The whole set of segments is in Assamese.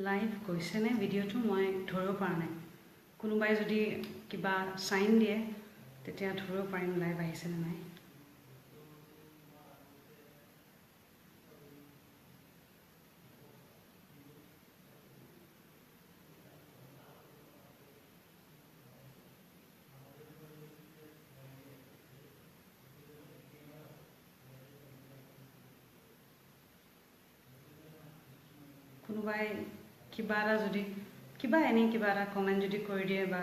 লাইভ গৈছেনে ভিডিঅ'টো মই ধৰিব পৰা নাই কোনোবাই যদি কিবা সাইন দিয়ে তেতিয়া ধৰিব পাৰিম লাইভ আহিছেনে নাই কোনোবাই কিবা এটা যদি কিবা এটা কমেন্ট যদি কৰি দিয়ে বা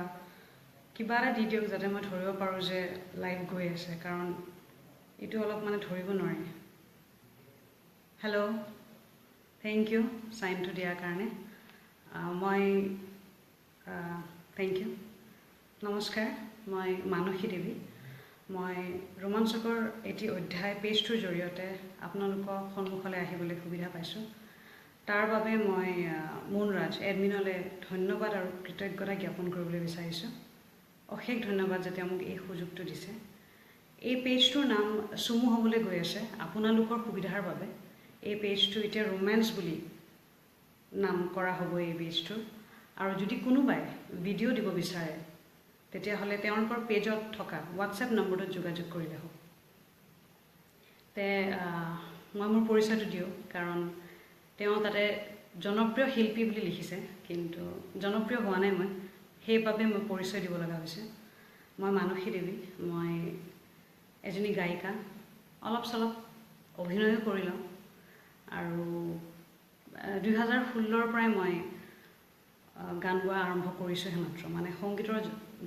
কিবা এটা দি দিয়ক যাতে মই ধৰিব পাৰোঁ যে লাইভ গৈ আছে কাৰণ এইটো অলপ মানে ধৰিব নোৱাৰি হেল্ল' থেংক ইউ সাইনটো দিয়াৰ কাৰণে মই থেংক ইউ নমস্কাৰ মই মানসী দেৱী মই ৰোমাঞ্চকৰ এটি অধ্যায় পেজটোৰ জৰিয়তে আপোনালোকৰ সন্মুখলৈ আহিবলৈ সুবিধা পাইছোঁ তাৰ বাবে মই মুনৰাজ এডমিনলৈ ধন্যবাদ আৰু কৃতজ্ঞতা জ্ঞাপন কৰিবলৈ বিচাৰিছোঁ অশেষ ধন্যবাদ যে মোক এই সুযোগটো দিছে এই পেজটোৰ নাম চুমু হ'বলৈ গৈ আছে আপোনালোকৰ সুবিধাৰ বাবে এই পেজটো এতিয়া ৰোমেন্স বুলি নাম কৰা হ'ব এই পেজটোৰ আৰু যদি কোনোবাই ভিডিঅ' দিব বিচাৰে তেতিয়াহ'লে তেওঁলোকৰ পেজত থকা হোৱাটছএপ নম্বৰটোত যোগাযোগ কৰিলে হ'ব তে মই মোৰ পৰিচয়টো দিওঁ কাৰণ তেওঁ তাতে জনপ্ৰিয় শিল্পী বুলি লিখিছে কিন্তু জনপ্ৰিয় হোৱা নাই মই সেইবাবে মই পৰিচয় দিব লগা হৈছে মই মানসী দেৱী মই এজনী গায়িকা অলপ চলপ অভিনয় কৰিলোঁ আৰু 2016 পৰাই মই গান গোৱা আৰম্ভ কৰিছোঁ মাত্ৰ মানে সংগীতৰ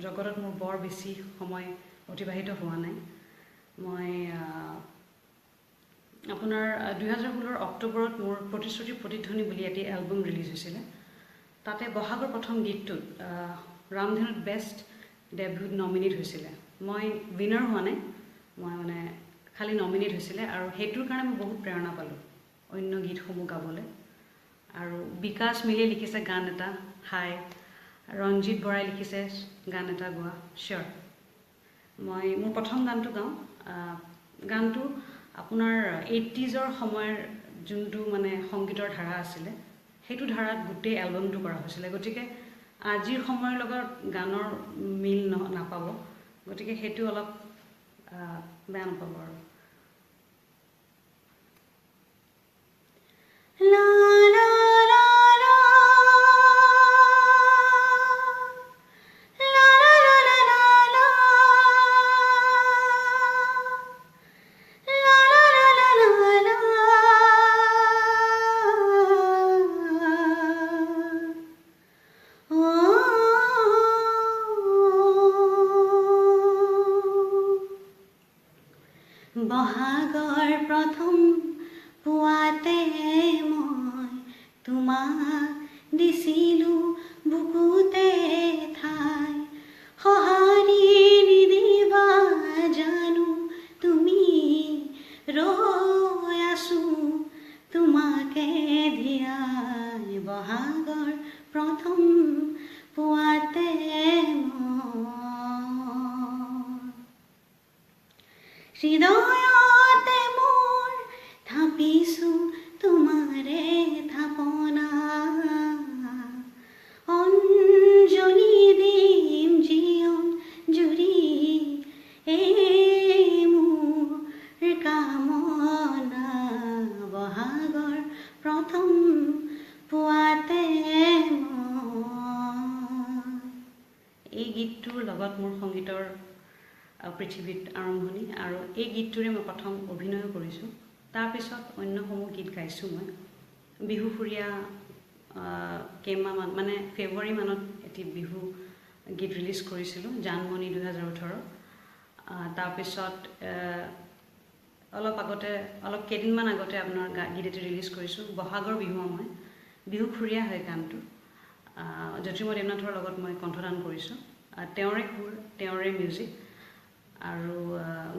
জগতত মোৰ বৰ বেছি সময় অতিবাহিত হোৱা নাই মই আপোনাৰ 2016 অক্টোবৰত মোৰ প্ৰতিশ্ৰুতি প্ৰতিধ্বনি বুলি এটি এলবাম ৰিলিজ হৈছিলে তাতে বহাগৰ প্ৰথম গীতটোত ৰামধেনুত বেষ্ট ডেবিউট নমিনেট হৈছিলে মই উইনাৰ হোৱা নাই মই মানে খালি নমিনেট হৈছিলে আৰু সেইটোৰ কাৰণে মই বহুত প্ৰেৰণা পালোঁ অন্য গীতসমূহ গাবলৈ আৰু বিকাশ মিলি লিখিছে গান এটা হাই ৰঞ্জিত বৰাই লিখিছে গান এটা গোৱা শিয়ৰ মই মোৰ প্ৰথম গানটো গাওঁ গানটো আপোনাৰ 80sৰ সময়ৰ যোনটো মানে সংগীতৰ ধাৰা আছিলে সেইটো ধাৰাত গোটেই এলবামটো কৰা হৈছিলে গতিকে আজিৰ সময়ৰ লগত গানৰ মিল নাপাব গতিকে সেইটো অলপ বেয়া নাপাব আৰু বহাগৰ প্ৰথম পুৱাতে মই তোমাক দিছিলোঁ বুকুতে ঠাই সঁহাৰি নিদিবা জানো তুমি ৰৈ আছোঁ তোমাকে ধিয়াই বহাগৰ প্ৰথম পুৱাতে হৃদয়তে মোৰ থাপিছোঁ তোমাৰে থাপনা অঞ্জলি দিম জীৱন জুৰি এই মোৰ কামনা বহাগৰ প্ৰথম পুৱাতে এই গীতটোৰ লগত মোৰ সংগীতৰ পৃথিৱীত আৰম্ভণি আৰু এই গীতটোৰে মই প্ৰথম অভিনয় কৰিছোঁ তাৰপিছত অন্যসমূহ গীত গাইছোঁ মই বিহুফুৰীয়া কেইমাহমান মানে ফেব্ৰুৱাৰী মানত এটি বিহু গীত ৰিলিজ কৰিছিলোঁ জানমণি 2018 তাৰপিছত অলপ কেইদিনমান আগতে আপোনাৰ গীত এটি ৰিলিজ কৰিছোঁ বহাগৰ বিহু মই বিহুফুৰীয়া হয় গানটো জ্যোতিৰ্ময় দেৱনাথৰ লগত মই কণ্ঠদান কৰিছোঁ তেওঁৰে সুৰ তেওঁৰে মিউজিক আৰু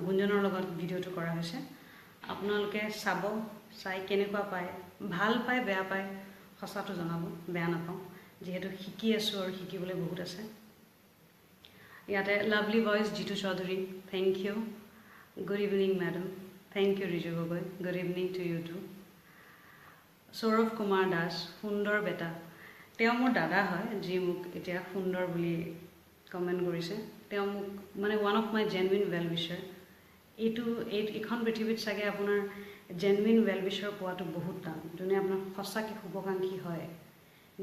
গুঞ্জনৰ লগত ভিডিঅ'টো কৰা হৈছে আপোনালোকে চাই কেনেকুৱা পায় ভাল পায় বেয়া পায় সঁচাটো জনাব বেয়া নাপাওঁ যিহেতু শিকি আছোঁ আৰু শিকিবলৈ বহুত আছে ইয়াতে lovely voice Jitu Choudhury thank you good evening madam thank you Riju Gogoi good evening to you too Sourav Kumar Das সুন্দৰ বেটা তেওঁ মোৰ দাদা হয়, যি মোক এতিয়া সুন্দৰ বুলি কমেণ্ট কৰিছে। তেওঁ মোক মানে one of my genuine well wisher. এইখন পৃথিৱীত চাগে আপোনাৰ জেনুইন ৱেল উইচাৰ পোৱাটো বহুত টান, যোনে আপোনাৰ সঁচাকৈ শুভাকাংক্ষী হয়,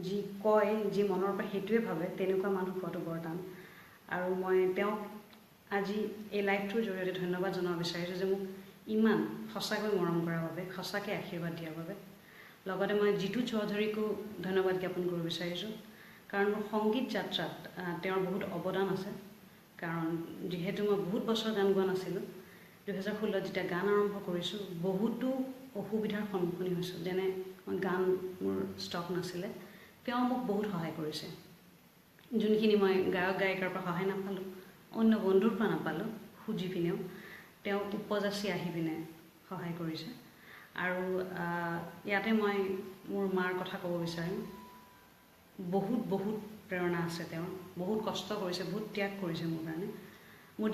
যি কয়, যি মনৰ পৰা সেইটোৱে ভাবে, তেনেকুৱা মানুহ পোৱাটো বৰ টান। আৰু মই তেওঁক আজি এই লাইভটোৰ জৰিয়তে ধন্যবাদ জনাব বিচাৰিছোঁ যে মোক ইমান সঁচাকৈ মৰম কৰাৰ বাবে, সঁচাকৈ আশীৰ্বাদ দিয়াৰ বাবে। লগতে মই জিতু চৌধুৰীকো ধন্যবাদ জ্ঞাপন কৰিব বিচাৰিছোঁ, কাৰণ মোৰ সংগীত যাত্ৰাত তেওঁৰ বহুত অৱদান আছে। কাৰণ যিহেতু মই বহুত বছৰ গান গোৱা নাছিলোঁ, 2016 যেতিয়া গান আৰম্ভ কৰিছোঁ বহুতো অসুবিধাৰ সন্মুখীন হৈছোঁ। যেনে গান মোৰ ষ্টক নাছিলে, তেওঁ মোক বহুত সহায় কৰিছে। যোনখিনি মই গায়ক গায়িকাৰ পৰা সহায় নাপালোঁ, অন্য বন্ধুৰ পৰা নাপালোঁ, খুজি পিনেও তেওঁ উপযাচি আহি পিনে সহায় কৰিছে। আৰু ইয়াতে মই মোৰ মাৰ কথা ক'ব বিচাৰিম। বহুত প্ৰেৰণা আছে তেওঁৰ, বহুত কষ্ট কৰিছে, বহুত ত্যাগ কৰিছে মোৰ কাৰণে। মোৰ